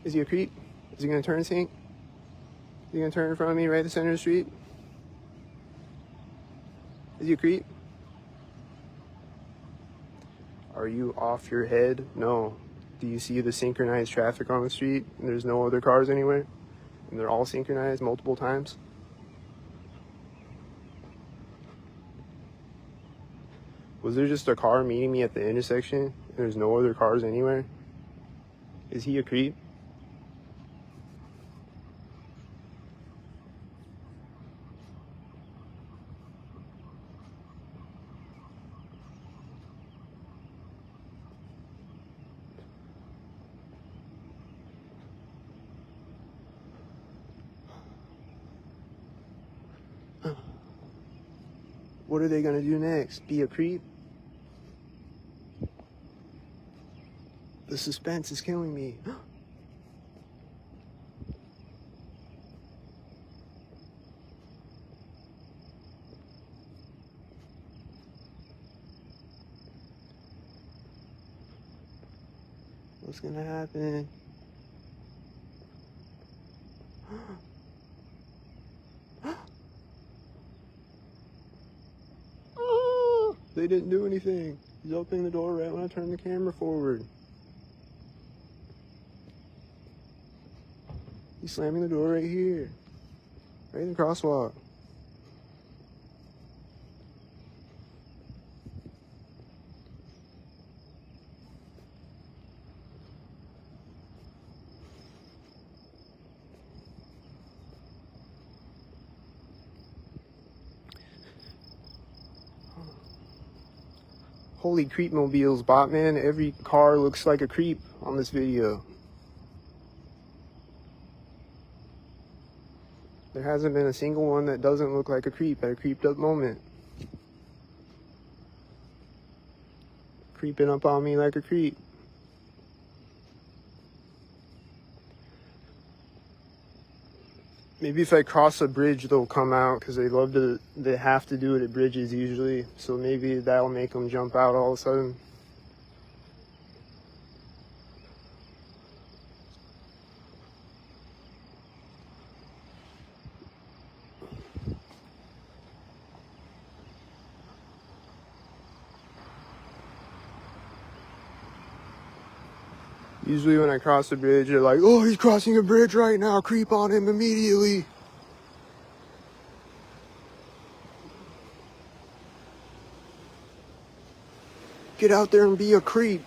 Is he a creep? Is he gonna turn sync? Is he gonna turn in front of me right at the center of the street? Is he a creep? Are you off your head? No. Do you see the synchronized traffic on the street and there's no other cars anywhere? And they're all synchronized multiple times? Was there just a car meeting me at the intersection and there's no other cars anywhere? Is he a creep? What are they gonna do next? Be a creep? The suspense is killing me. What's gonna happen? They didn't do anything. He's opening the door right when I turn the camera forward. He's slamming the door right here. Right in the crosswalk. Holy creep mobiles, Botman. Every car looks like a creep on this video. There hasn't been a single one that doesn't look like a creep at a creeped up moment. Creeping up on me like a creep. Maybe if I cross a bridge, they'll come out because they have to do it at bridges usually. So maybe that'll make them jump out all of a sudden. Usually when I cross the bridge, they're like, oh, he's crossing a bridge right now. Creep on him immediately. Get out there and be a creep.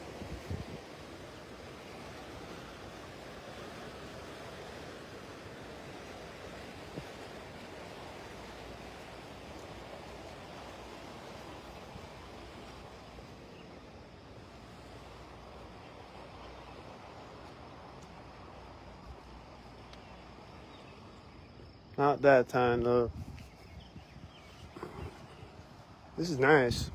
Not that time, though. This is nice.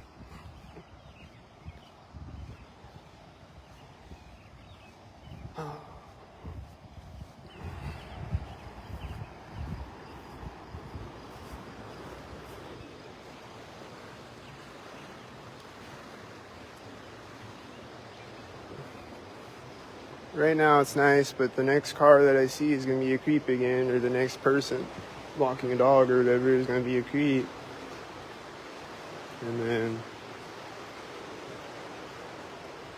Right now it's nice, but the next car that I see is going to be a creep again, or the next person walking a dog or whatever is going to be a creep. And then,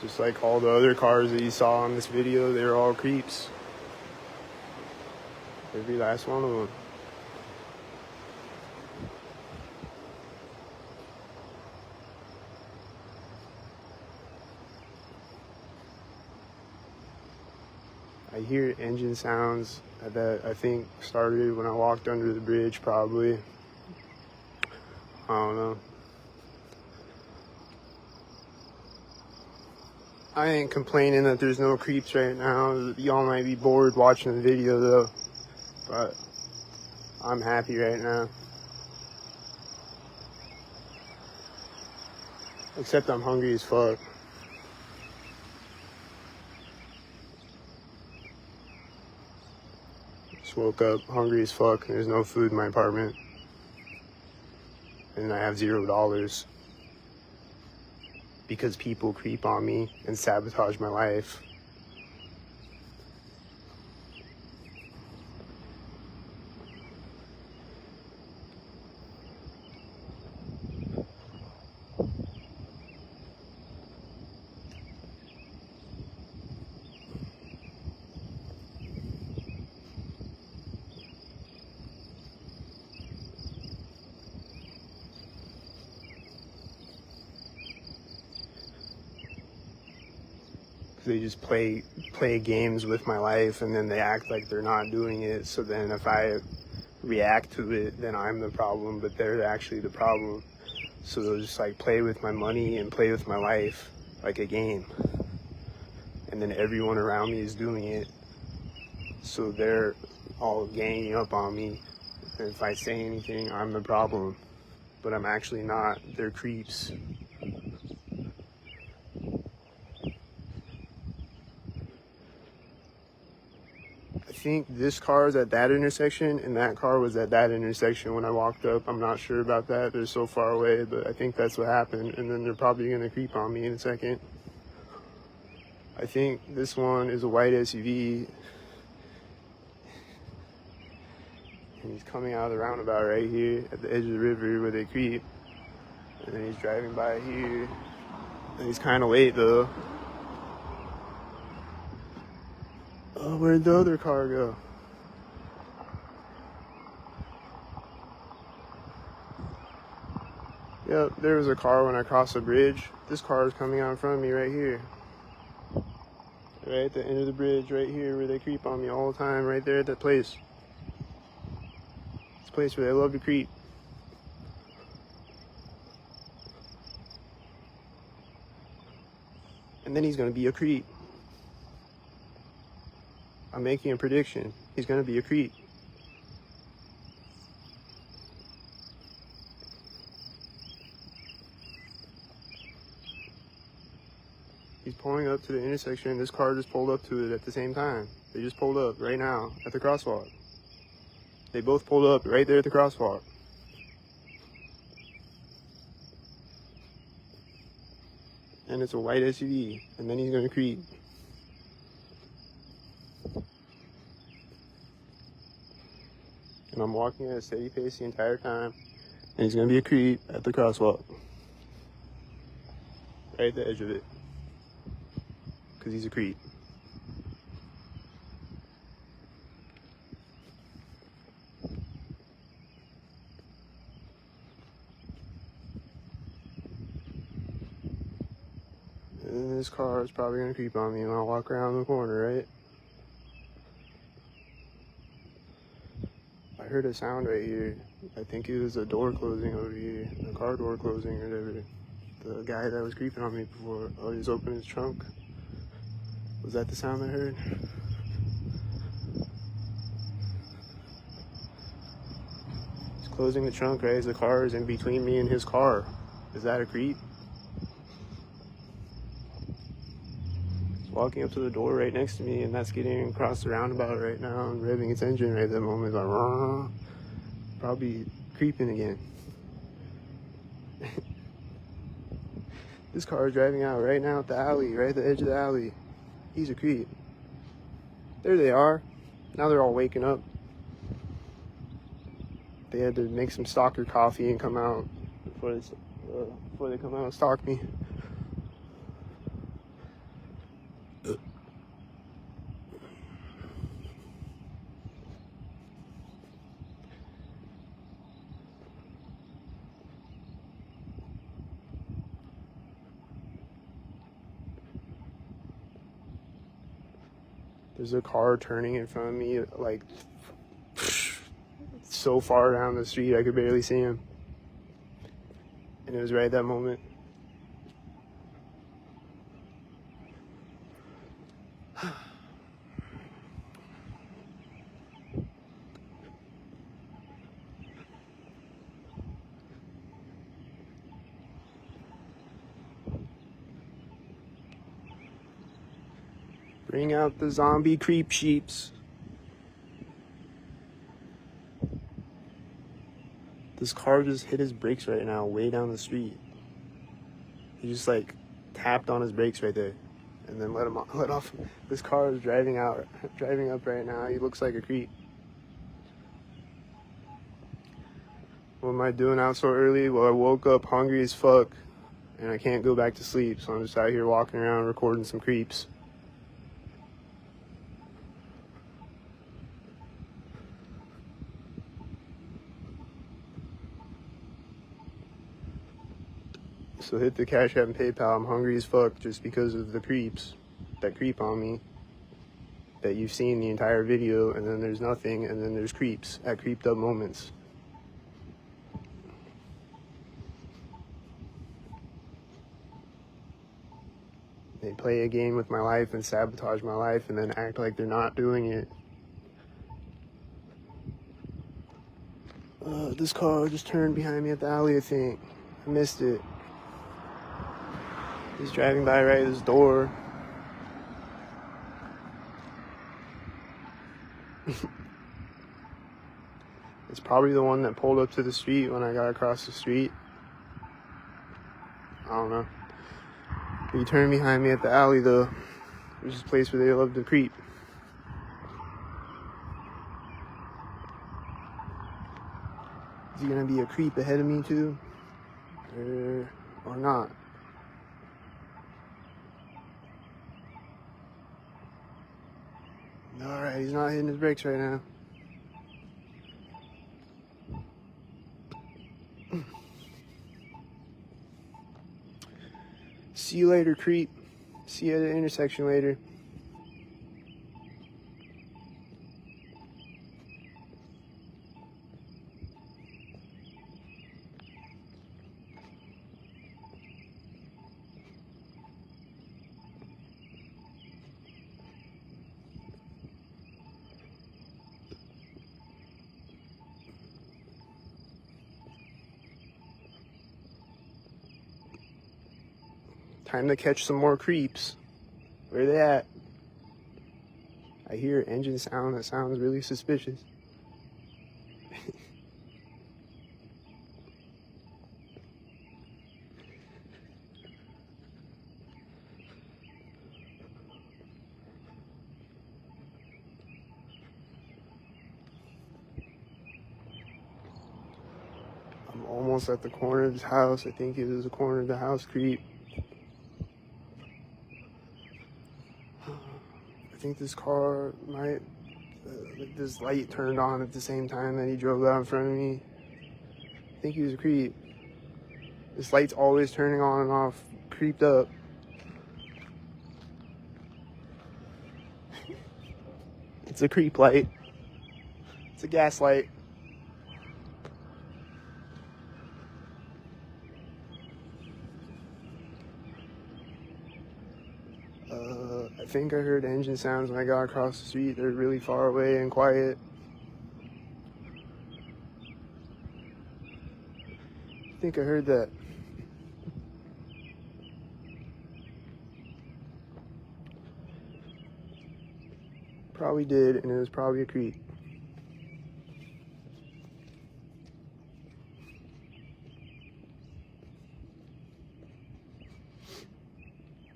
just like all the other cars that you saw in this video, they're all creeps. Every last one of them. I hear engine sounds that I think started when I walked under the bridge, probably. I don't know. I ain't complaining that there's no creeps right now. Y'all might be bored watching the video though, but I'm happy right now. Except I'm hungry as fuck. Just woke up hungry as fuck and there's no food in my apartment. And I have $0. Because people creep on me and sabotage my life. They just play games with my life, and then they act like they're not doing it. So then if I react to it, then I'm the problem, but they're actually the problem. So they'll just like play with my money and play with my life like a game. And then everyone around me is doing it. So they're all ganging up on me. And if I say anything, I'm the problem. But I'm actually not. They're creeps. I think this car is at that intersection and that car was at that intersection when I walked up. I'm not sure about that. They're so far away, but I think that's what happened. And then they're probably going to creep on me in a second. I think this one is a white SUV. And he's coming out of the roundabout right here at the edge of the river where they creep. And then he's driving by here. And he's kind of late though. Oh, where'd the other car go? Yep, there was a car when I crossed the bridge. This car is coming out in front of me right here. Right at the end of the bridge, right here where they creep on me all the time, right there at that place. It's a place where they love to creep. And then he's gonna be a creep. I'm making a prediction. He's gonna be a creep. He's pulling up to the intersection. This car just pulled up to it at the same time. They just pulled up right now at the crosswalk. They both pulled up right there at the crosswalk. And it's a white SUV. And then he's gonna creep. And I'm walking at a steady pace the entire time. And he's gonna be a creep at the crosswalk. Right at the edge of it. Because he's a creep. And this car is probably gonna creep on me when I walk around the corner, right? I heard a sound right here. I think it was a door closing over here, a car door closing or whatever. The guy that was creeping on me before, oh, he was opening his trunk. Was that the sound I heard? He's closing the trunk right as the car is in between me and his car. Is that a creep? He's walking up to the door right next to me, and that's getting across the roundabout right now and revving its engine right at that moment. It's like, rah, probably creeping again. This car is driving out right now at the alley, right at the edge of the alley. He's a creep. There they are. Now they're all waking up. They had to make some stalker coffee and come out before they come out and stalk me. There's a car turning in front of me, like so far down the street I could barely see him. And it was right at that moment. Bring out the zombie creep sheeps. This car just hit his brakes right now, way down the street. He just like tapped on his brakes right there, and then let off. This car is driving up right now. He looks like a creep. What am I doing out so early? Well, I woke up hungry as fuck, and I can't go back to sleep, so I'm just out here walking around recording some creeps. So hit the Cash App and PayPal. I'm hungry as fuck just because of the creeps that creep on me that you've seen the entire video, and then there's nothing, and then there's creeps at creeped up moments. They play a game with my life and sabotage my life and then act like they're not doing it. This car just turned behind me at the alley, I think. I missed it. He's driving by right at his door. It's probably the one that pulled up to the street when I got across the street. I don't know. He turned behind me at the alley, though, which is a place where they love to creep. Is he gonna be a creep ahead of me too, or not? All right, he's not hitting his brakes right now. See you later, creep. See you at the intersection later. Time to catch some more creeps. Where are they at? I hear an engine sound that sounds really suspicious. I'm almost at the corner of his house. I think it is the corner of the house creep. I think this car might, like this light turned on at the same time that he drove out in front of me. I think he was a creep. This light's always turning on and off, creeped up. It's a creep light. It's a gas light. I think I heard engine sounds when I got across the street. They're really far away and quiet. I think I heard that. Probably did, and it was probably a creep.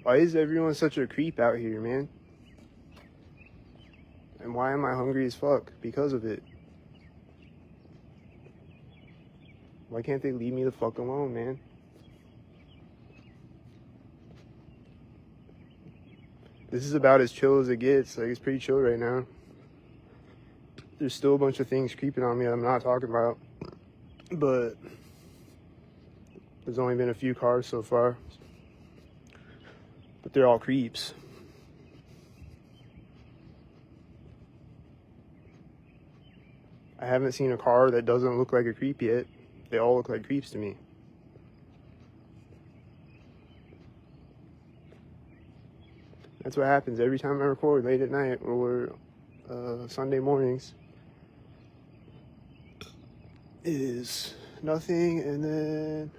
Why is everyone such a creep out here, man? And why am I hungry as fuck? Because of it. Why can't they leave me the fuck alone, man? This is about as chill as it gets. Like, it's pretty chill right now. There's still a bunch of things creeping on me I'm not talking about. But there's only been a few cars so far. But they're all creeps. I haven't seen a car that doesn't look like a creep yet. They all look like creeps to me. That's what happens every time I record late at night or Sunday mornings. Is nothing, and then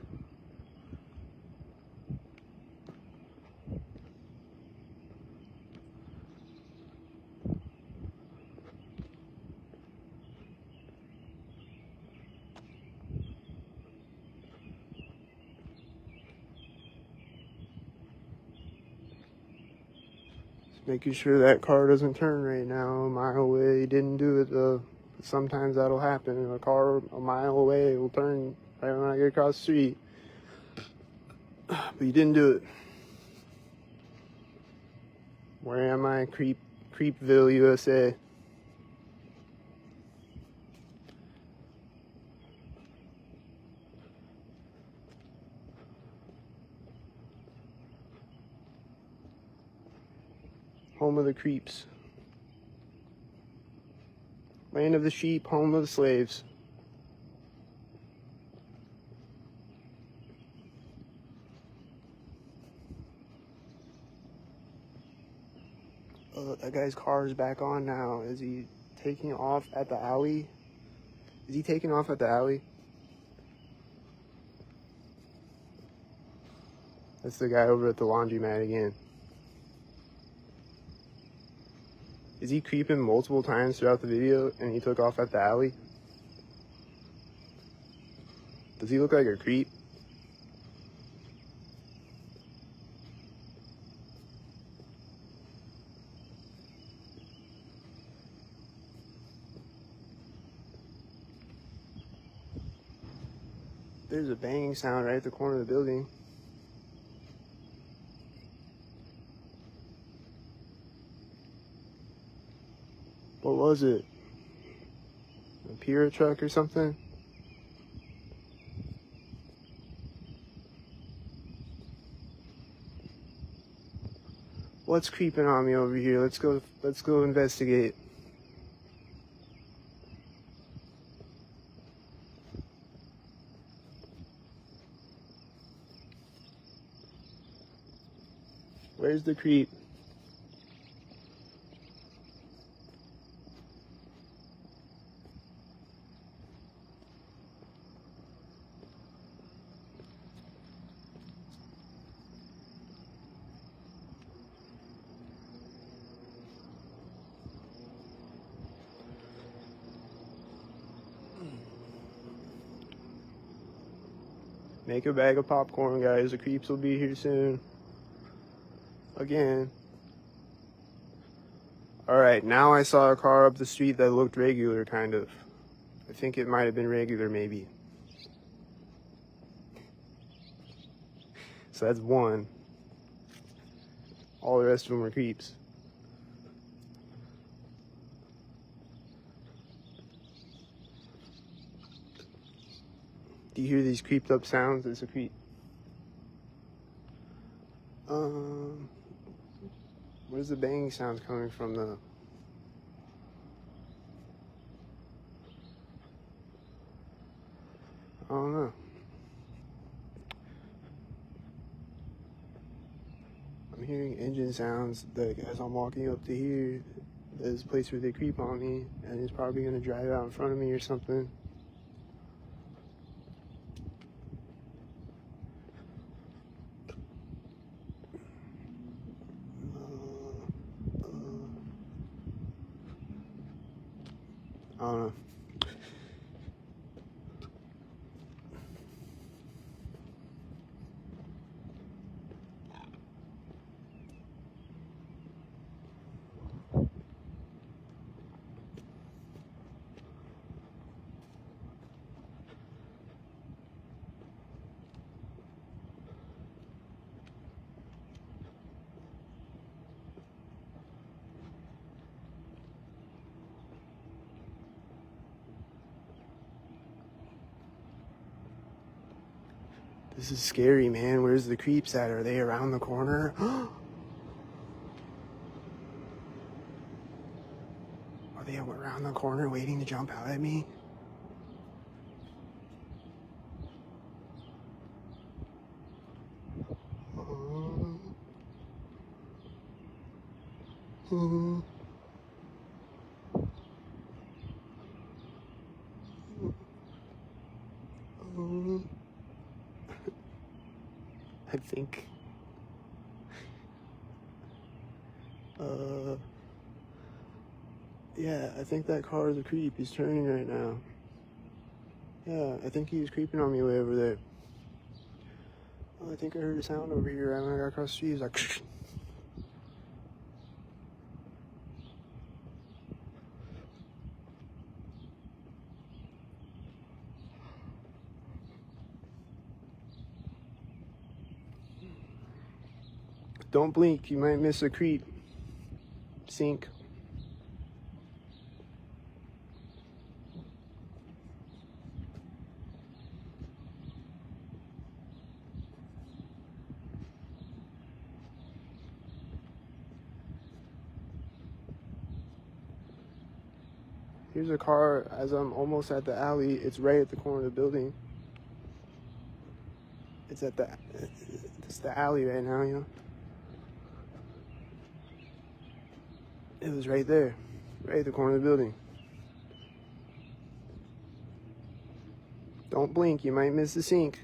making sure that car doesn't turn right now a mile away. Didn't do it though. Sometimes that'll happen. A car a mile away will turn right when I get across the street. But you didn't do it. Where am I? Creepville, USA. home of the creeps. Land of the sheep, home of the slaves. That guy's car is back on now. Is he taking off at the alley? Is he taking off at the alley? That's the guy over at the laundromat again. Is he creeping multiple times throughout the video and he took off at the alley? Does he look like a creep? There's a banging sound right at the corner of the building. What was it? A Pira truck or something? What's creeping on me over here? Let's go investigate. Where's the creep? Make a bag of popcorn, guys. The creeps will be here soon. Again. Alright, now I saw a car up the street that looked regular, kind of. I think it might have been regular, maybe. So that's one. All the rest of them were creeps. Do you hear these creeped up sounds? It's a creep. Where's the banging sounds coming from though? I don't know. I'm hearing engine sounds that as I'm walking up to here, there's a place where they creep on me and it's probably gonna drive out in front of me or something. I don't know. This is scary, man. Where's the creeps at? Are they around the corner? Are they around the corner waiting to jump out at me? I think yeah, I think that car is a creep. He's turning right now. Yeah, I think he's creeping on me way over there. Oh, I think I heard a sound over here right when I got across the street. He's like don't blink, you might miss a creep. Sink. Here's a car as I'm almost at the alley. It's right at the corner of the building. It's the alley right now, you know? It was right there, right at the corner of the building. Don't blink, you might miss the sink.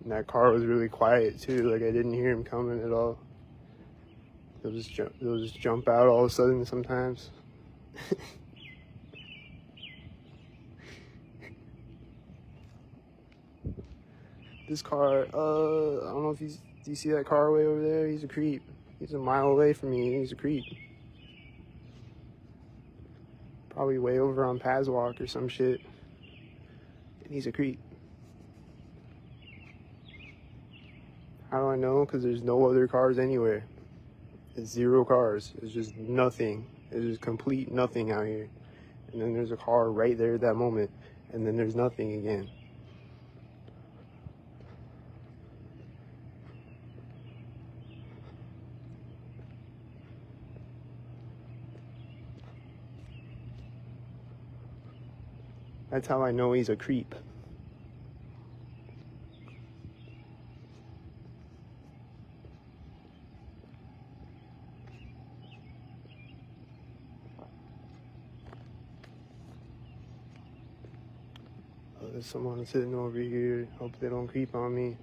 And that car was really quiet too, like I didn't hear him coming at all. They'll just jump out all of a sudden sometimes. This car, I don't know if do you see that car way over there? He's a creep. He's a mile away from me, he's a creep. Probably way over on Paswalk or some shit. And he's a creep. How do I know? Because there's no other cars anywhere. It's 0 cars. It's just nothing. It's just complete nothing out here. And then there's a car right there at that moment. And then there's nothing again. That's how I know he's a creep. Oh, there's someone sitting over here. Hope they don't creep on me.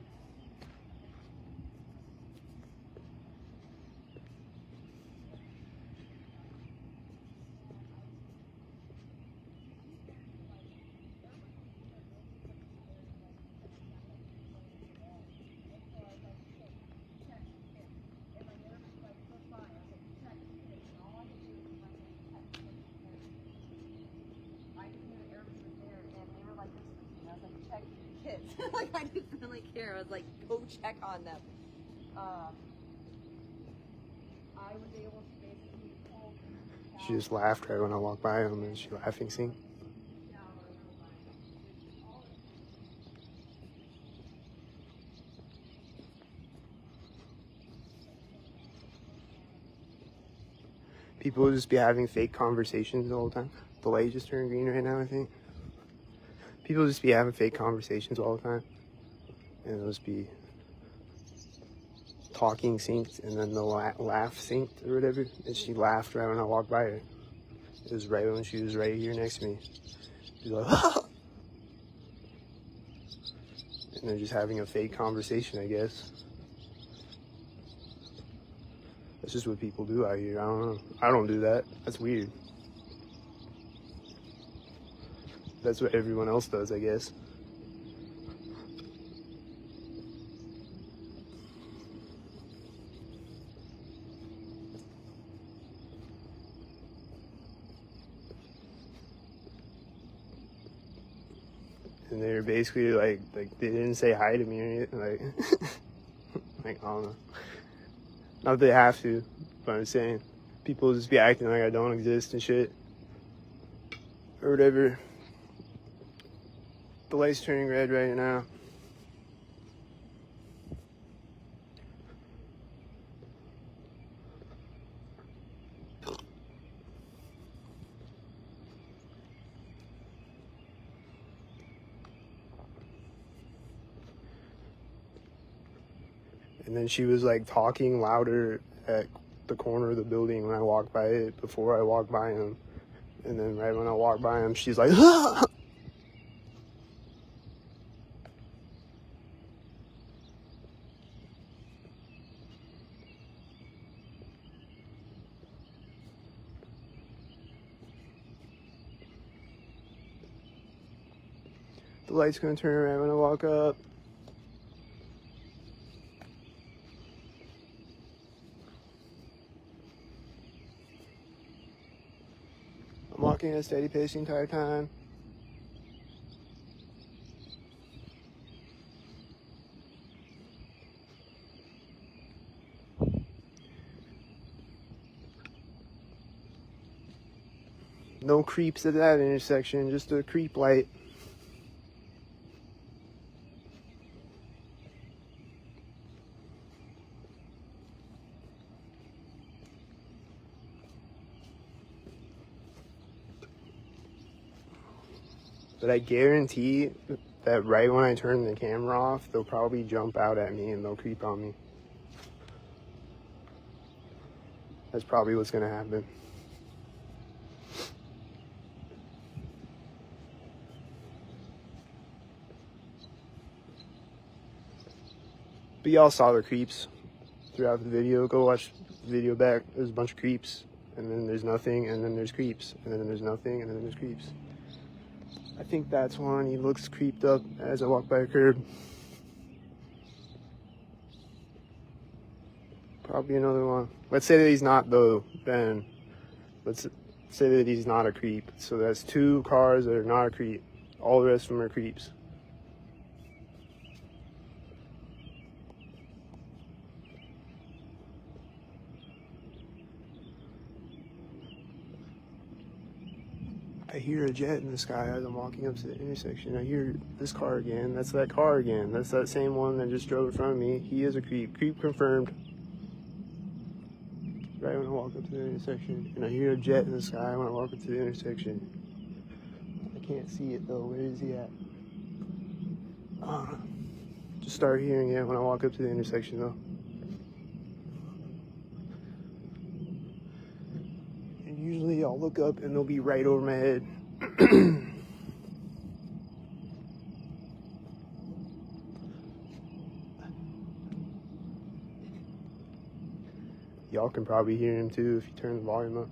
Like, I didn't really care. I was like, go check on them. I was able to basically pull. She just laughed right when I walked by him, and she laughing scene. People will just be having fake conversations the whole time. The light just turned green right now, I think. People just be having fake conversations all the time. And it'll just be talking synced, and then the laugh synced or whatever. And she laughed right when I walked by her. It was right when she was right here next to me. She's like, ah! And they're just having a fake conversation, I guess. That's just what people do out here. I don't know. I don't do that. That's weird. That's what everyone else does, I guess. And they were basically like they didn't say hi to me or anything. Like I don't know. Not that they have to, but I'm saying people just be acting like I don't exist and shit. Or whatever. The light's turning red right now. And then she was like talking louder at the corner of the building when I walked by it before I walked by him. And then right when I walked by him, she's like, ah! The light's gonna turn around when I walk up. I'm walking at a steady pace the entire time. No creeps at that intersection, just a creep light. But I guarantee that right when I turn the camera off, they'll probably jump out at me and they'll creep on me. That's probably what's gonna happen. But y'all saw the creeps throughout the video. Go watch the video back. There's a bunch of creeps, and then there's nothing, and then there's creeps, and then there's nothing, and then there's creeps. I think that's one. He looks creeped up as I walk by a curb. Probably another one. Let's say that he's not though, then. Let's say that he's not a creep. So that's 2 cars that are not a creep. All the rest of them are creeps. I hear a jet in the sky as I'm walking up to the intersection. I hear this car again. That's that car again. That's that same one that just drove in front of me. He is a creep. Creep confirmed. Right when I walk up to the intersection. And I hear a jet in the sky when I walk up to the intersection. I can't see it though. Where is he at? Just start hearing it when I walk up to the intersection though. And usually I'll look up and they'll be right over my head. Y'all can probably hear him too if you turn the volume up.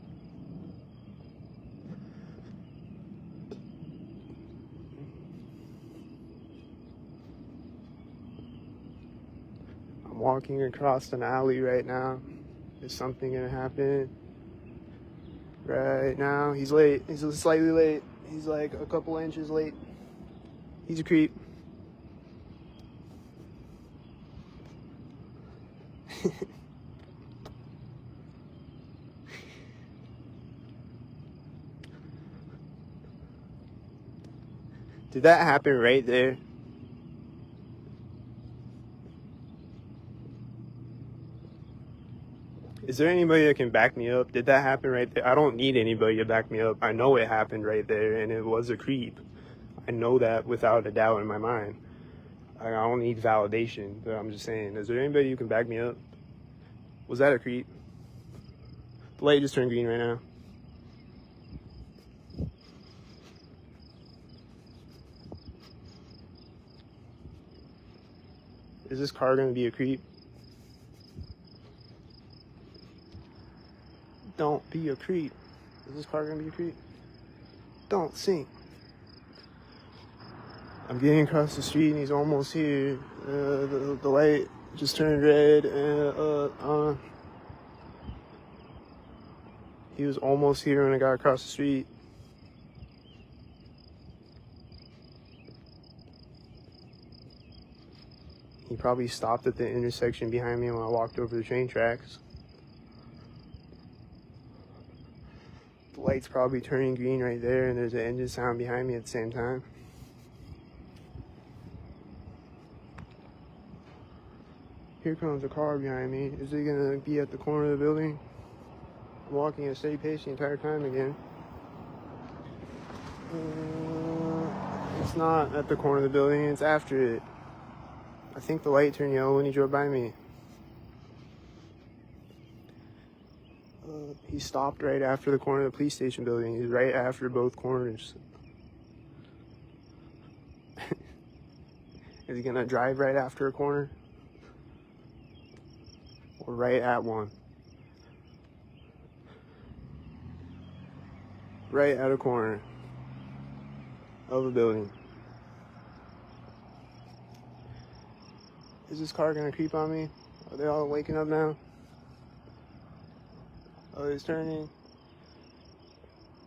I'm walking across an alley right now. Is something gonna happen? Right now, he's late. He's slightly late. He's like a couple inches late. He's a creep. Did that happen right there? Is there anybody that can back me up? Did that happen right there? I don't need anybody to back me up. I know it happened right there and it was a creep. I know that without a doubt in my mind. I don't need validation, but I'm just saying, is there anybody who can back me up? Was that a creep? The light just turned green right now. Is this car gonna be a creep? Don't be a creep. Is this car gonna be a creep? Don't sink. I'm getting across the street and he's almost here. The light just turned red and he was almost here when I got across the street. He probably stopped at the intersection behind me when I walked over the train tracks. The light's probably turning green right there and there's an engine sound behind me at the same time. Here comes a car behind me. Is it gonna be at the corner of the building? I'm walking at a steady pace the entire time again. It's not at the corner of the building, it's after it. I think the light turned yellow when he drove by me. He stopped right after the corner of the police station building. He's right after both corners. Is he gonna drive right after a corner? Or right at one? Right at a corner of a building. Is this car gonna creep on me? Are they all waking up now? Oh, he's turning.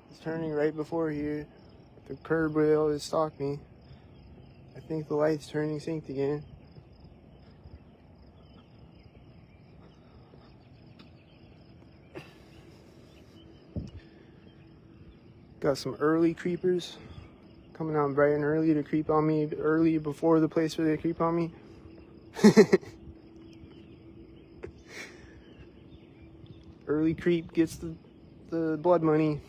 He's turning right before here. The curb rail has stalked me. I think the light's turning synced again. Got some early creepers coming out bright and early to creep on me early before the place where they creep on me. Early creep gets the blood money.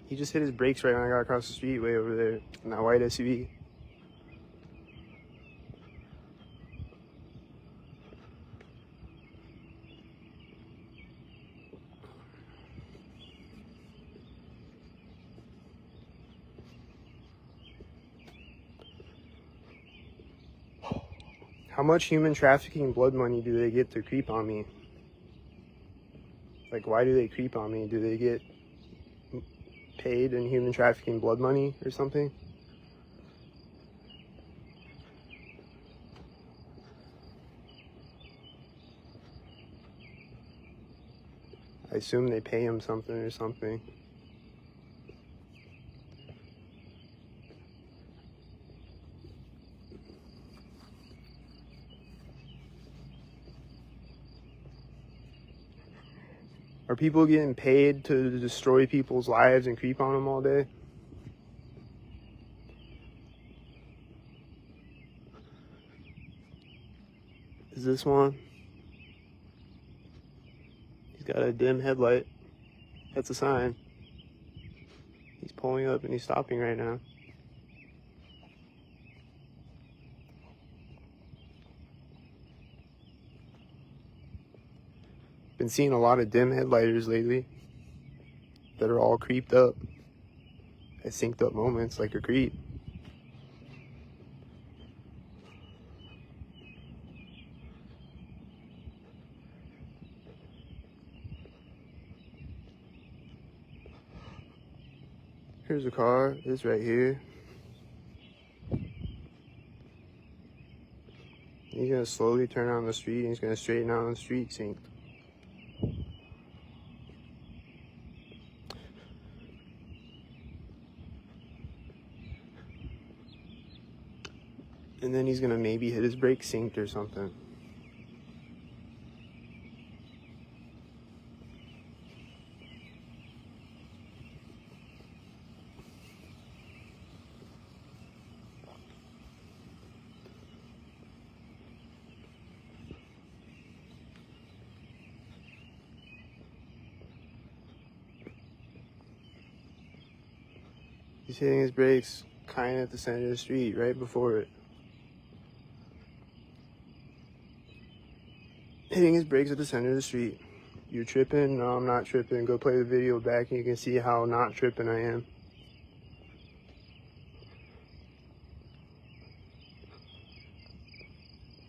He just hit his brakes right when I got across the street way over there in that white SUV. How much human trafficking blood money do they get to creep on me? Like, why do they creep on me? Do they get paid in human trafficking blood money or something? I assume they pay him something or something. Are people getting paid to destroy people's lives and creep on them all day? Is this one? He's got a dim headlight. That's a sign. He's pulling up and he's stopping right now. Been seeing a lot of dim headlighters lately that are all creeped up at synced up moments like a creep. Here's a car, it's right here. He's gonna slowly turn on the street and he's gonna straighten out on the street synced. And then he's gonna maybe hit his brake synced or something. He's hitting his brakes kind of at the center of the street, right before it. Hitting his brakes at the center of the street. You're tripping? No, I'm not tripping. Go play the video back and you can see how not tripping I am.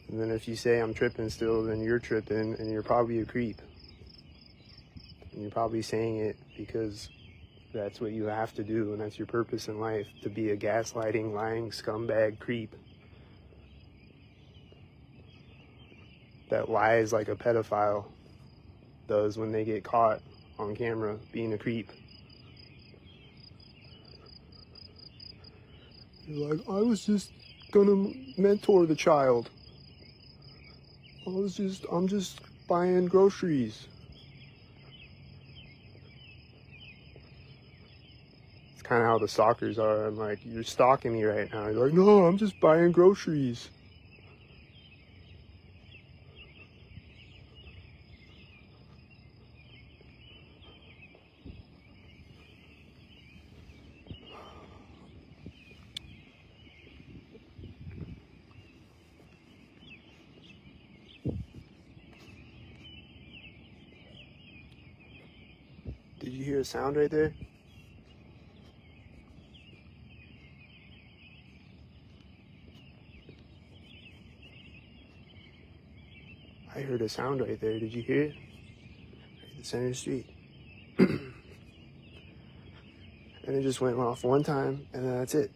And then if you say I'm tripping still, then you're tripping and you're probably a creep. And you're probably saying it because that's what you have to do and that's your purpose in life, to be a gaslighting, lying scumbag creep that lies like a pedophile does when they get caught on camera being a creep. You're like, I was just gonna mentor the child. I'm just buying groceries. It's kind of how the stalkers are. I'm like, you're stalking me right now. You're like, no, I'm just buying groceries. Did you hear a sound right there? I heard a sound right there. Did you hear it? Right at the center of the street. And it just went off one time, and then that's it.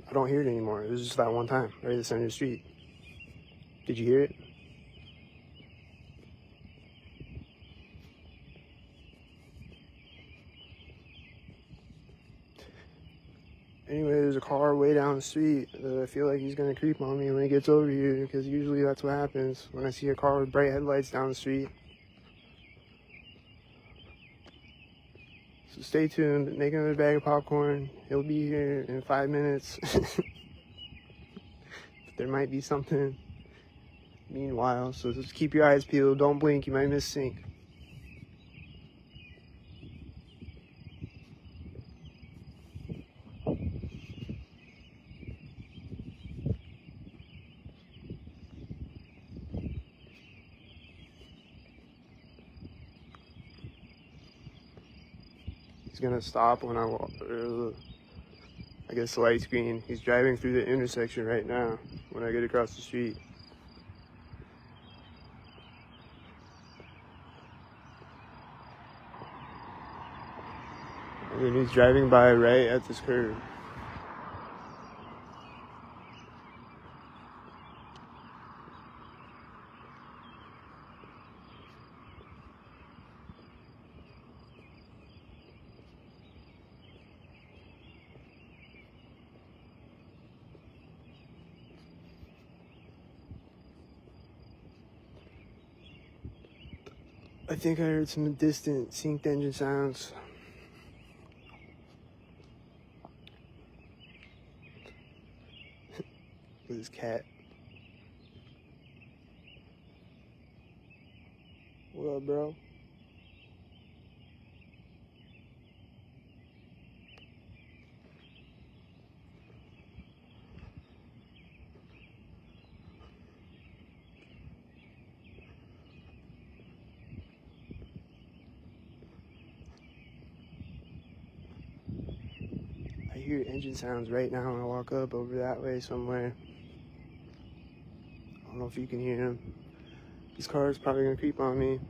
I don't hear it anymore. It was just that one time, right at the center of the street. Did you hear it? Anyway, there's a car way down the street that I feel like he's gonna creep on me when he gets over here, because usually that's what happens when I see a car with bright headlights down the street. So stay tuned, make another bag of popcorn. He'll be here in 5 minutes. There might be something meanwhile, so just keep your eyes peeled, don't blink, you might miss sync. He's gonna stop when I walk. I guess the light's green. He's driving through the intersection right now when I get across the street. And then he's driving by right at this curve. I think I heard some distant synced engine sounds. With his cat. What up, bro? I hear engine sounds right now when I walk up over that way somewhere. I don't know if you can hear them. This car is probably gonna creep on me.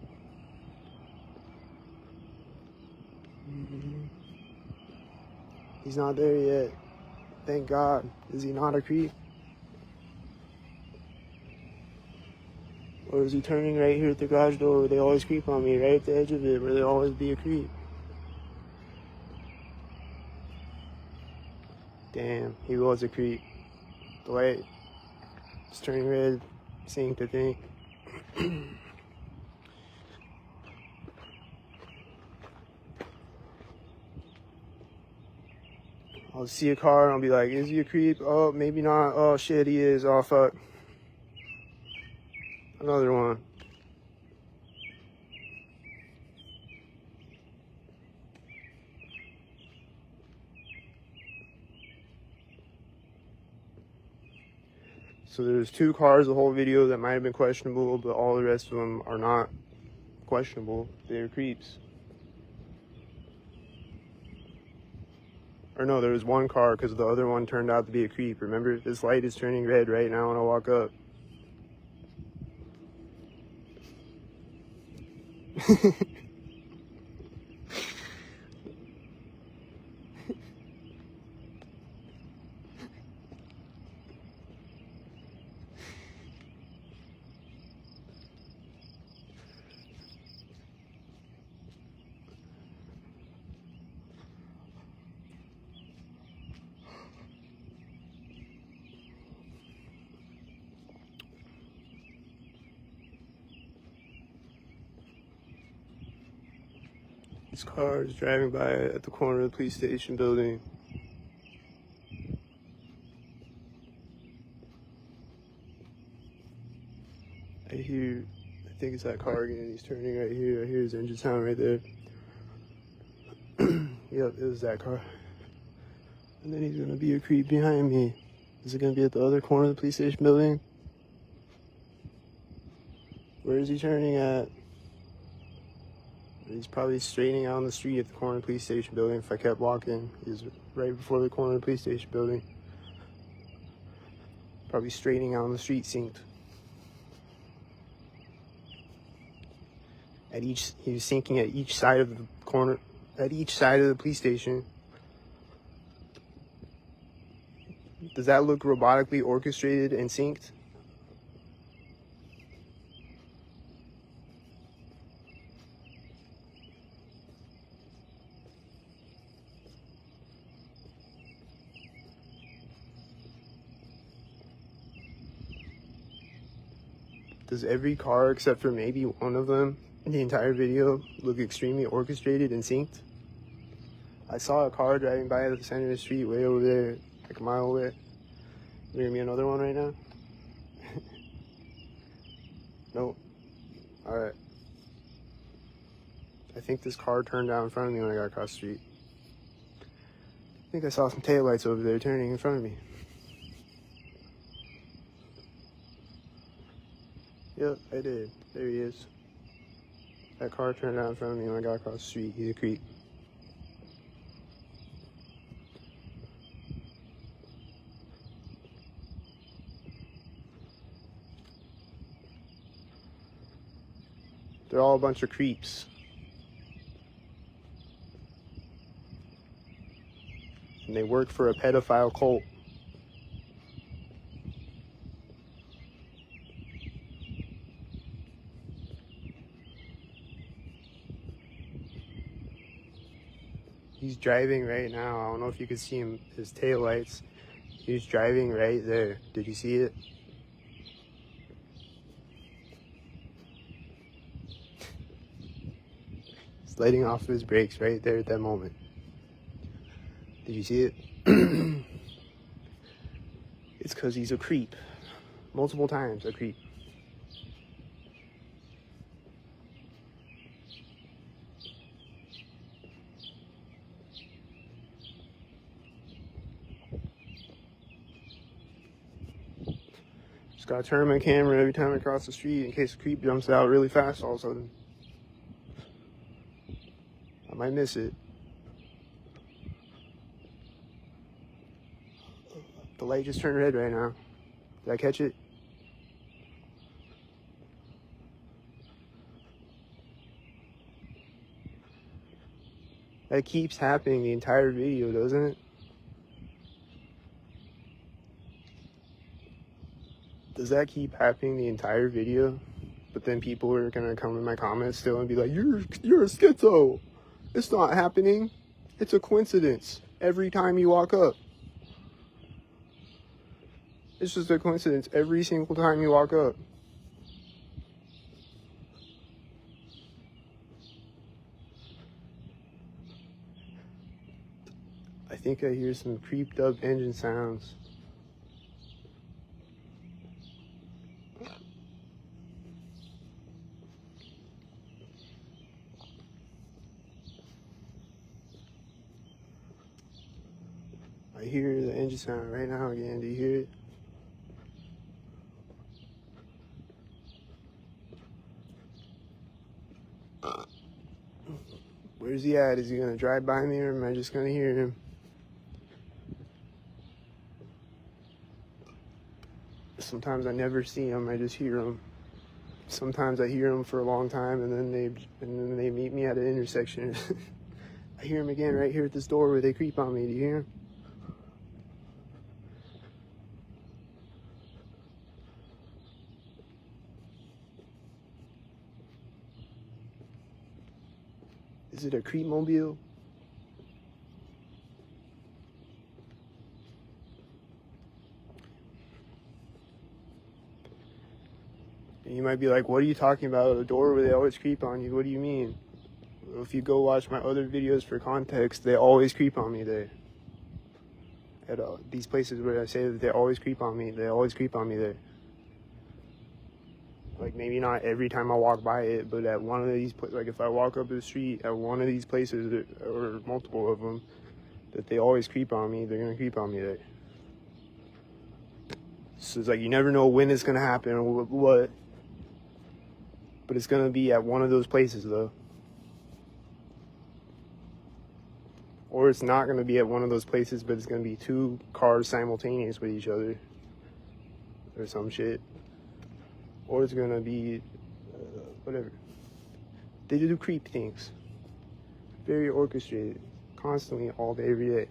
He's not there yet. Thank God. Is he not a creep? Or is he turning right here at the garage door where they always creep on me, right at the edge of it, where they always be a creep? Damn, he was a creep. The light is turning red, synced, I think. I'll see a car and I'll be like, is he a creep? Oh, maybe not. Oh shit, he is. Oh fuck. Another one. So there's 2 cars the whole video that might have been questionable, but all the rest of them are not questionable. They're creeps. Or no, there was 1 car because the other one turned out to be a creep. Remember, this light is turning red right now when I walk up. This car is driving by at the corner of the police station building. I think it's that car again. He's turning right here. I hear his engine sound right there. Yep, it was that car. And then he's gonna be a creep behind me. Is it gonna be at the other corner of the police station building? Where is he turning at? He's probably straightening out on the street at the corner of the police station building. If I kept walking, he's right before the corner of the police station building. Probably straightening out on the street, synced. He was syncing at each side of the corner, at each side of the police station. Does that look robotically orchestrated and synced? Does every car except for maybe one of them in the entire video look extremely orchestrated and synced? I saw a car driving by at the center of the street way over there, like a mile away. You hear me another one right now? Nope. Alright. I think this car turned out in front of me when I got across the street. I think I saw some taillights over there turning in front of me. Yep, I did. There he is. That car turned out in front of me when I got across the street. He's a creep. They're all a bunch of creeps. And they work for a pedophile cult. He's driving right now. I don't know if you can see him, his taillights. He's driving right there. Did you see it? He's letting off his brakes right there at that moment. Did you see it? It's because he's a creep. Multiple times a creep. Just gotta turn my camera every time I cross the street in case a creep jumps out really fast all of a sudden. I might miss it. The light just turned red right now. Did I catch it? That keeps happening the entire video, doesn't it? Does that keep happening the entire video? But then people are gonna come in my comments still and be like, you're a schizo. It's not happening. It's a coincidence. Every time you walk up. It's just a coincidence every single time you walk up. I think I hear some creeped up engine sounds. I hear the engine sound right now again. Do you hear it? Where's he at? Is he gonna drive by me or am I just gonna hear him? Sometimes I never see him, I just hear him. Sometimes I hear him for a long time and then they meet me at an intersection. I hear him again right here at this door where they creep on me. Do you hear him? Is it a creep mobile? And you might be like, what are you talking about? A door where they always creep on you? What do you mean? Well, if you go watch my other videos for context, they always creep on me there. At these places where I say that they always creep on me, they always creep on me there. Like maybe not every time I walk by it, but at one of these, like if I walk up the street at one of these places, or multiple of them, that they always creep on me, they're gonna creep on me there. So it's like you never know when it's gonna happen or what, but it's gonna be at one of those places though. Or it's not gonna be at one of those places, but it's gonna be two cars simultaneous with each other, or some shit. Or it's gonna be, whatever. They do creep things. Very orchestrated. Constantly, all day, every day.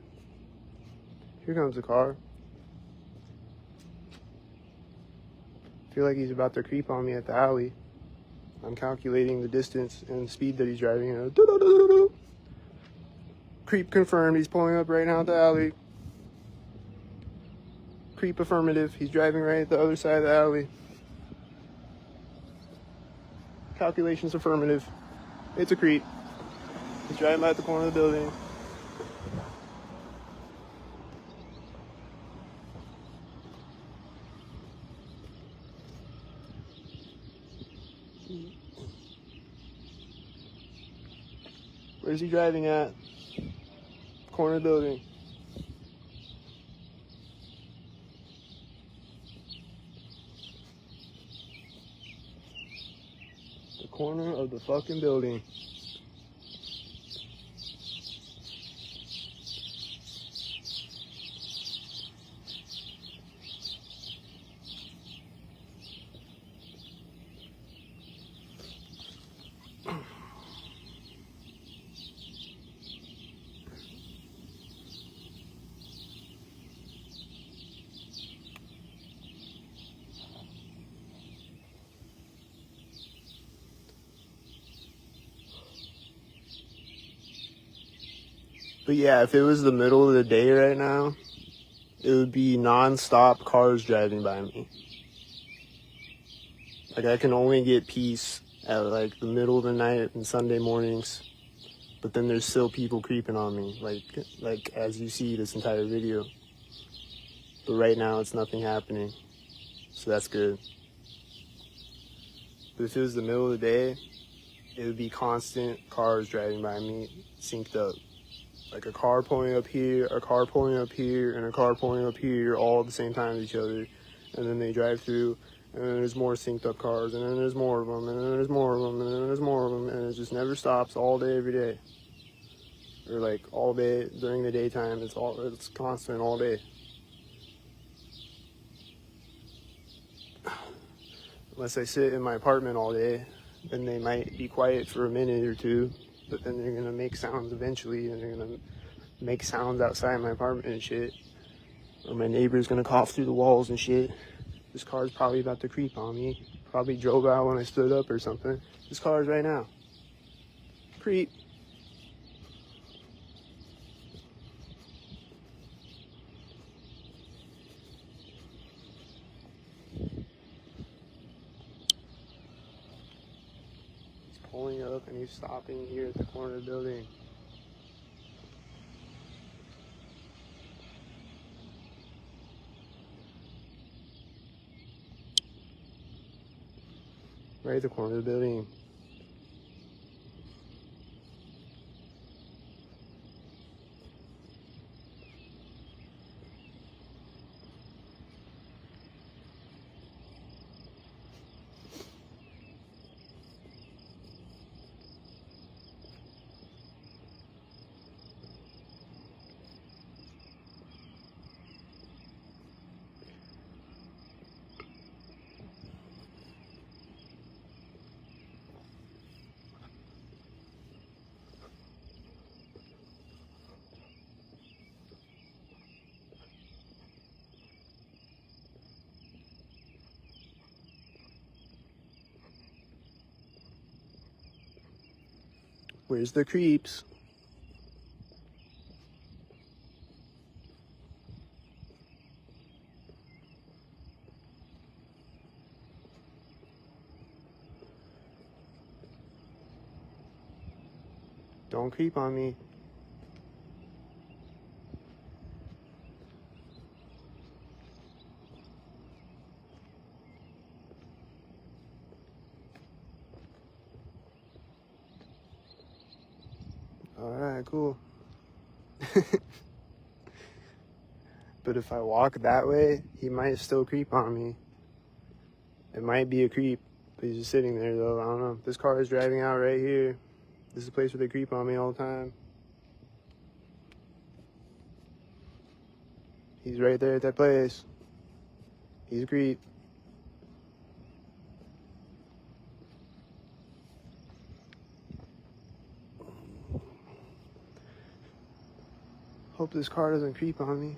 Here comes a car. I feel like he's about to creep on me at the alley. I'm calculating the distance and the speed that he's driving at. Creep confirmed. He's pulling up right now at the alley. Creep affirmative. He's driving right at the other side of the alley. Calculations affirmative. It's a creep. He's driving by at the corner of the building. Where's he driving at? Corner of the building. The corner of the fucking building. But yeah, if it was the middle of the day right now, it would be non-stop cars driving by me. Like, I can only get peace at like the middle of the night and Sunday mornings, but then there's still people creeping on me, like as you see this entire video. But right now it's nothing happening, so that's good. But if it was the middle of the day, it would be constant cars driving by me, synced up. Like a car pulling up here, a car pulling up here, and a car pulling up here all at the same time as each other. And then they drive through, and then there's more synced up cars, and then there's more of them, and then there's more of them, and then there's more of them, and it just never stops all day, every day. Or like all day during the daytime, it's constant all day. Unless I sit in my apartment all day, then they might be quiet for a minute or two, but then they're gonna make sounds eventually, and they're gonna make sounds outside my apartment and shit. Or my neighbor's gonna cough through the walls and shit. This car's probably about to creep on me. Probably drove out when I stood up or something. This car's right now. Creep. He's pulling up and he's stopping here at the corner of the building. Right at the corner of the building. Where's the creeps? Don't creep on me. Alright, cool. But if I walk that way, he might still creep on me. It might be a creep, but he's just sitting there though. I don't know. This car is driving out right here. This is a place where they creep on me all the time. He's right there at that place. He's a creep. Hope this car doesn't creep on me.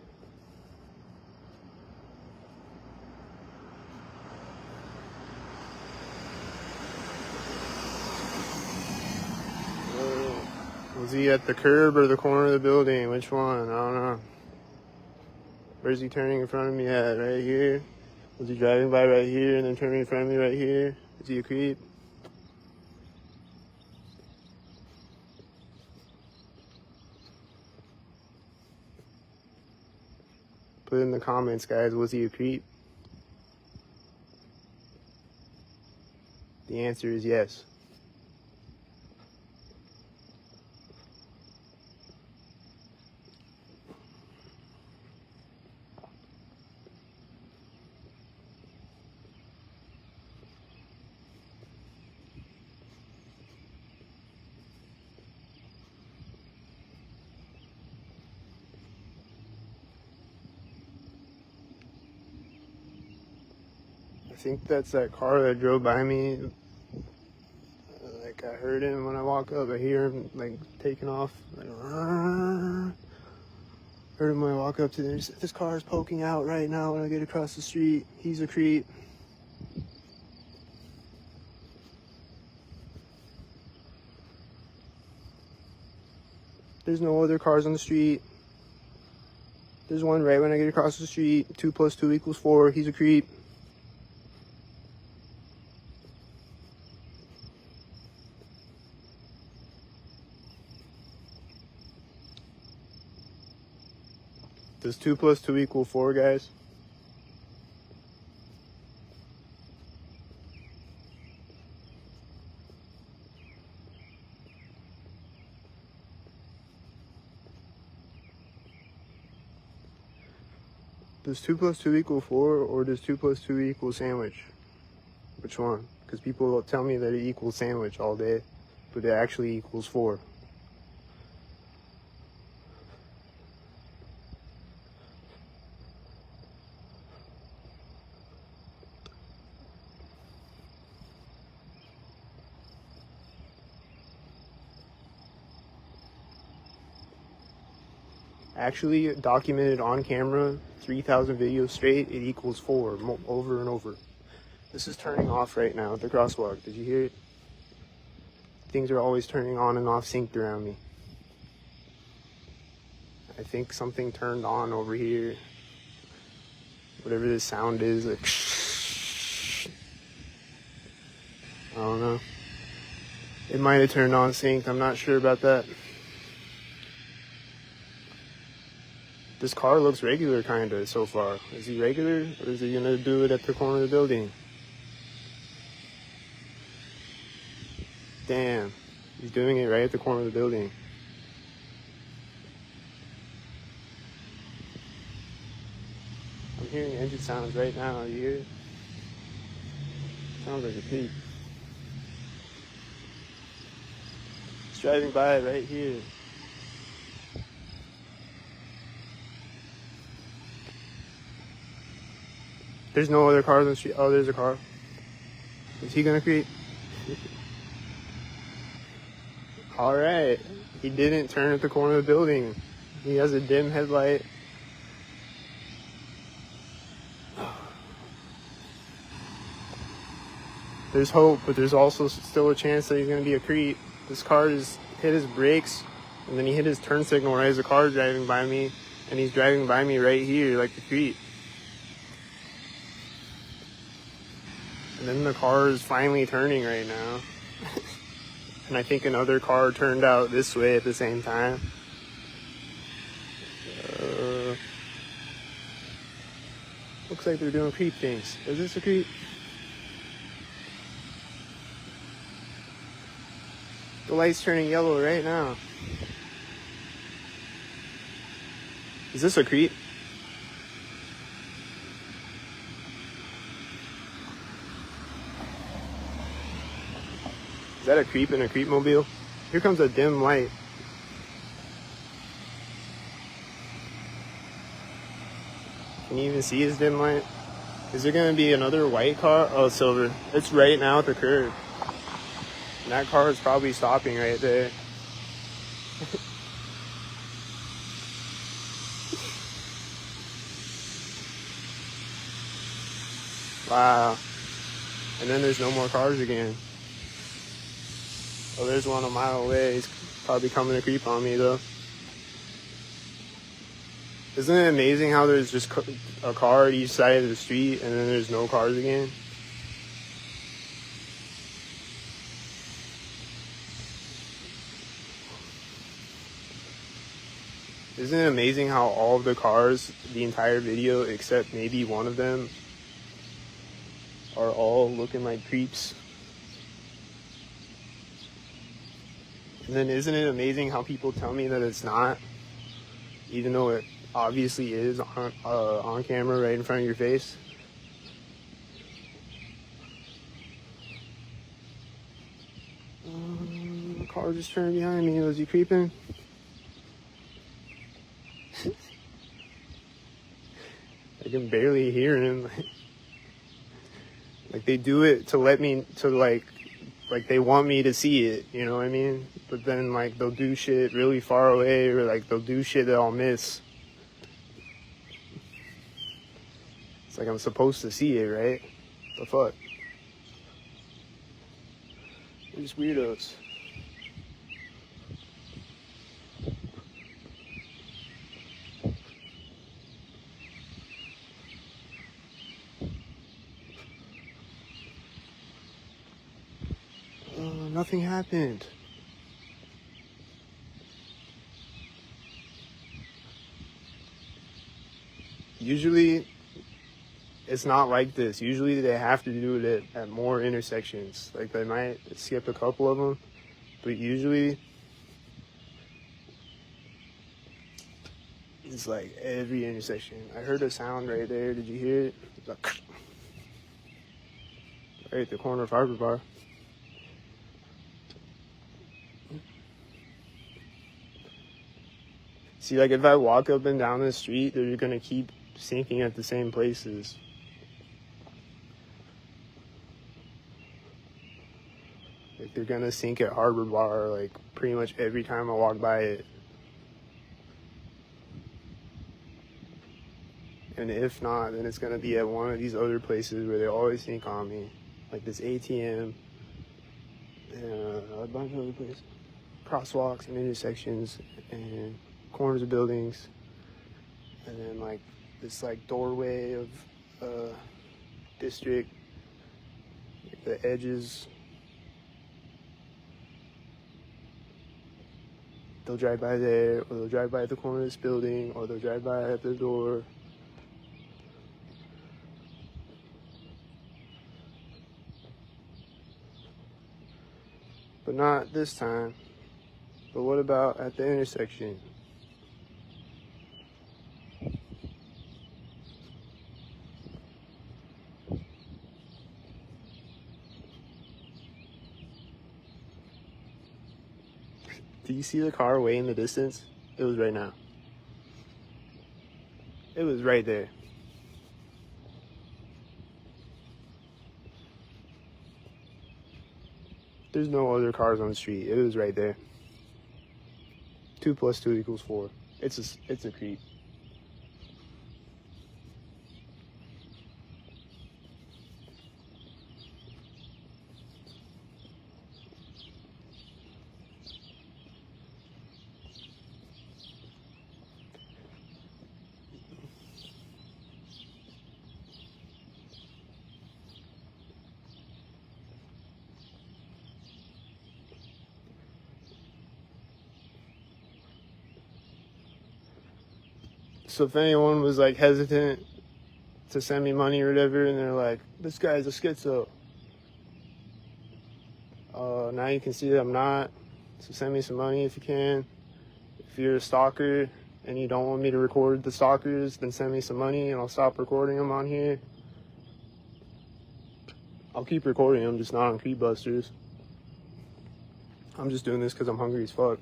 Was he at the curb or the corner of the building? Which one? I don't know. Where's he turning in front of me at? Right here? Was he driving by right here and then turning in front of me right here? Is he a creep? Put in the comments, guys. Was he a creep? The answer is yes. I think that's that car that drove by me. Like, I heard him when I walk up. I hear him like taking off. Like, heard him when I walk up to him. This car is poking out right now when I get across the street. He's a creep. There's no other cars on the street. There's one right when I get across the street. 2 + 2 = 4. He's a creep. Does 2 + 2 = 4, guys? Does 2 + 2 = 4, or does 2 + 2 = sandwich? Which one? Because people will tell me that it equals sandwich all day, but it actually equals 4. Actually documented on camera, 3,000 videos straight, it equals 4 over and over. This is turning off right now at the crosswalk. Did you hear it? Things are always turning on and off synced around me. I think something turned on over here. Whatever this sound is, like I don't know. It might have turned on synced, I'm not sure about that. This car looks regular kinda so far. Is he regular, or is he gonna do it at the corner of the building? Damn, he's doing it right at the corner of the building. I'm hearing engine sounds right now, you hear it? Sounds like a pig. He's driving by right here. There's no other cars on the street. Oh, there's a car. Is he gonna creep? Alright. He didn't turn at the corner of the building. He has a dim headlight. There's hope, but there's also still a chance that he's gonna be a creep. This car just hit his brakes, and then he hit his turn signal right as the car driving by me, and he's driving by me right here like a creep. And then the car is finally turning right now. And I think another car turned out this way at the same time. Looks like they're doing creep things. Is this a creep? The light's turning yellow right now. Is this a creep? Is that a creep in a creepmobile? Here comes a dim light. Can you even see his dim light? Is there gonna be another white car? Oh, silver. It's right now at the curb. And that car is probably stopping right there. Wow. And then there's no more cars again. Oh, there's one a mile away. He's probably coming to creep on me, though. Isn't it amazing how there's just a car at each side of the street and then there's no cars again? Isn't it amazing how all of the cars, the entire video, except maybe one of them, are all looking like creeps? And then isn't it amazing how people tell me that it's not, even though it obviously is on camera right in front of your face? The car just turned behind me. Was he creeping? I can barely hear him. Like they do it to let me, to like they want me to see it, you know what I mean? But then like they'll do shit really far away, or like they'll do shit that I'll miss. It's like I'm supposed to see it, right? The fuck? They're just weirdos. Nothing happened. Usually, it's not like this. Usually, they have to do it at more intersections. Like, they might skip a couple of them, but usually, it's like every intersection. I heard a sound right there. Did you hear it? It's like, right at the corner of Harbor Bar. See, like, if I walk up and down the street, they're gonna keep sinking at the same places. Like, they're gonna sink at Harbor Bar, like, pretty much every time I walk by it. And if not, then it's gonna be at one of these other places where they always sink on me. Like this ATM, and a bunch of other places. Crosswalks and intersections, and corners of buildings. And then, like, this, like, doorway of district. The edges. They'll drive by there, or they'll drive by the corner of this building, or they'll drive by at the door. But not this time. But what about at the intersection? Do you see the car way in the distance? It was right now. It was right there. There's no other cars on the street. It was right there. 2 + 2 = 4. It's a creep. So if anyone was, like, hesitant to send me money or whatever, and they're like, this guy's a schizo, now you can see that I'm not. So send me some money if you can. If you're a stalker and you don't want me to record the stalkers, then send me some money and I'll stop recording them on here. I'll keep recording them, just not on Creepbusters. I'm just doing this because I'm hungry as fuck.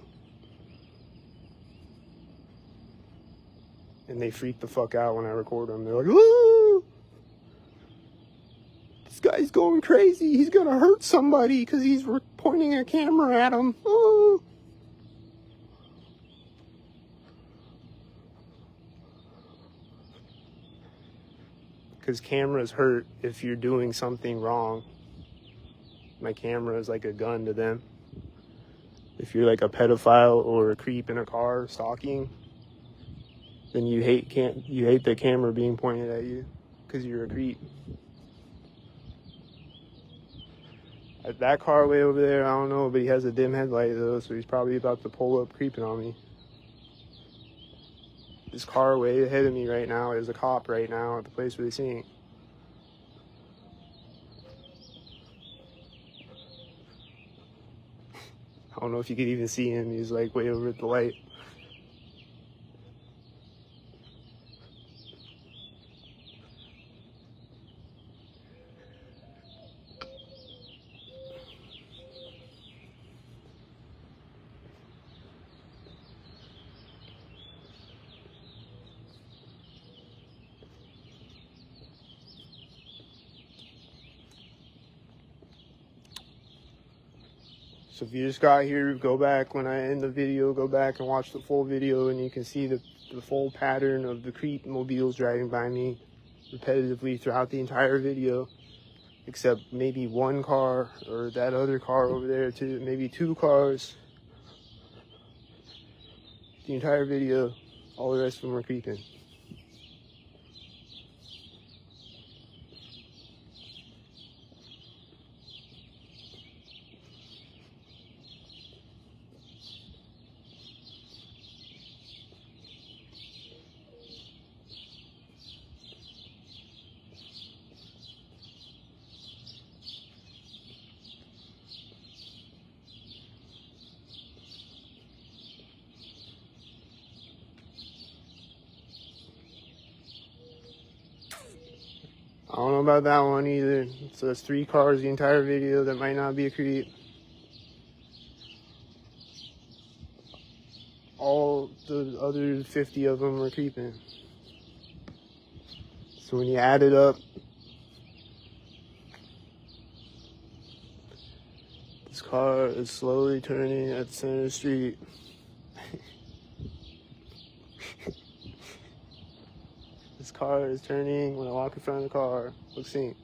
And they freak the fuck out when I record them. They're like, "Ooh, this guy's going crazy. He's gonna hurt somebody because he's pointing a camera at him." Ooh. Because cameras hurt if you're doing something wrong. My camera is like a gun to them. If you're like a pedophile or a creep in a car stalking, then you hate the camera being pointed at you because you're a creep. At that car way over there, I don't know, but he has a dim headlight though, so he's probably about to pull up creeping on me. This car way ahead of me right now is a cop right now at the place where they sing. I don't know if you could even see him. He's like way over at the light. So if you just got here, go back when I end the video, go back and watch the full video, and you can see the full pattern of the creep mobiles driving by me repetitively throughout the entire video, except maybe one car or that other car over there too, maybe 2 cars. The entire video, all the rest of them were creeping. I don't know about that one either. So it's 3 cars the entire video. That might not be a creep. All the other 50 of them are creeping. So when you add it up, this car is slowly turning at Center Street. This car is turning when I walk in front of the car. Let's see.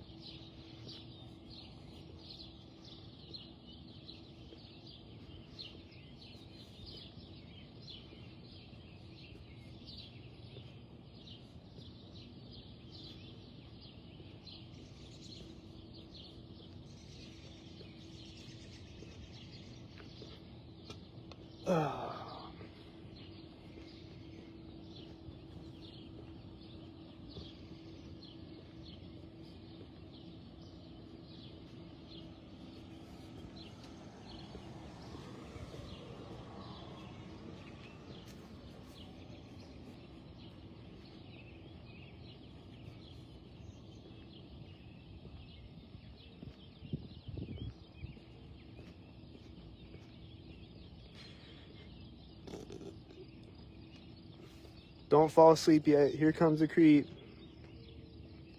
Don't fall asleep yet. Here comes a creep.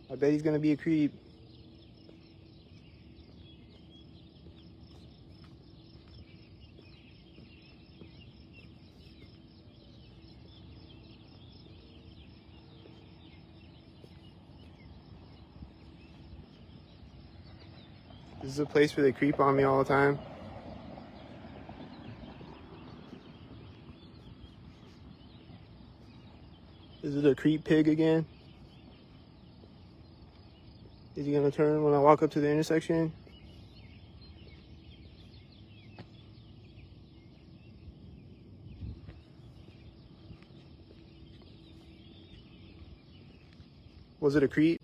I bet he's gonna be a creep. This is a place where they creep on me all the time. Is it a creep pig again? Is he gonna turn when I walk up to the intersection? Was it a creep?